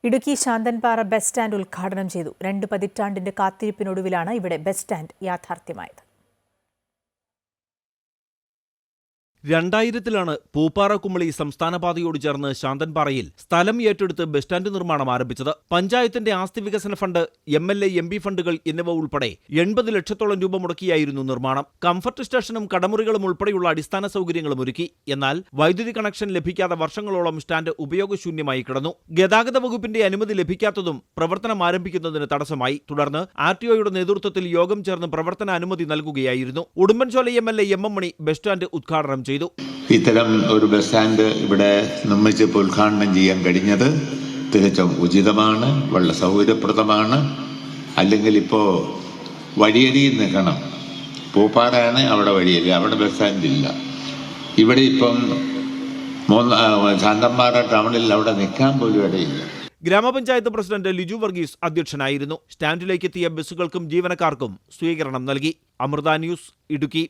Idukki Santhanpara bus stand ഉദ്ഘാടനം ചെയ്തു. 2 പതിറ്റാണ്ടിന്റെ കാത്തിരിപ്പിനൊടുവിലാണ് ഇവിടെ ബസ് സ്റ്റാൻഡ് യാഥാർത്ഥ്യമായത്. 2000-ലാണ് പൂപ്പാറ കുമളി സംസ്ഥാന പാതയോട് ചേർന്ന് ശാന്തൻപാറയിൽ സ്ഥലം ഏറ്റെടുത്ത് ബസ് സ്റ്റാൻഡ് നിർമ്മാണം ആരംഭിച്ചത്. പഞ്ചായത്തിന്റെ ആസ്തി വികസന ഫണ്ട്, MLA, MP ഫണ്ടുകൾ എന്നിവ ഉൾപ്പെടെ 80 ലക്ഷത്തോളം രൂപ മുടക്കിയായിരുന്നു നിർമ്മാണം. കംഫർട്ട് സ്റ്റേഷനും കടമുറികളും ഉൾപ്പെടെയുള്ള അടിസ്ഥാന സൗകര്യങ്ങളും ഒരുക്കി. എന്നാൽ വൈദ്യുതി കണക്ഷൻ ലഭിക്കാതെ വർഷങ്ങളോളം സ്റ്റാൻഡ് ഉപയോഗശൂന്യമായി കിടന്നു. ഗതാഗത വകുപ്പിന്റെ അനുമതി ലഭിക്കാത്തതും പ്രവർത്തനം ആരംഭിക്കുന്നതിന് തടസ്സമായി. തുടർന്ന് RTOയുടെ നേതൃത്വത്തിൽ യോഗം ചേർന്ന് പ്രവർത്തന അനുമതി നൽകുകയായിരുന്നു. ഉടുമ്പൻചോല MLA MM മണി ബസ് സ്റ്റാൻഡ് ഉദ്ഘാടനം ചെയ്തു. ഇത്തരം ഒരു ബസ് സ്റ്റാൻഡ് ഇവിടെ നിർമ്മിച്ചപ്പോൾ ഉദ്ഘാടനം ചെയ്യാൻ കഴിഞ്ഞത് തികച്ചും ഉചിതമാണ്, വളരെ സൗകര്യപ്രദമാണ്. അല്ലെങ്കിൽ ഇപ്പോൾ വഴിയരിയിൽ നിൽക്കണം. പൂപ്പാറയാണ് അവിടെ വഴിയരി, അവിടെ ബസ് സ്റ്റാൻഡ് ഇല്ല. ഇവിടെ ഇപ്പം ശാന്തൻപാറ ടൗണിൽ അവിടെ നിൽക്കാൻ പോലും ഇടയില്ല. ഗ്രാമപഞ്ചായത്ത് പ്രസിഡന്റ് ലിജു വർഗീസ് അധ്യക്ഷനായിരുന്നു. സ്റ്റാൻഡിലേക്ക് എത്തിയ ബസ്സുകൾക്കും ജീവനക്കാർക്കും സ്വീകരണം നൽകി. അമൃത ന്യൂസ്, ഇടുക്കി.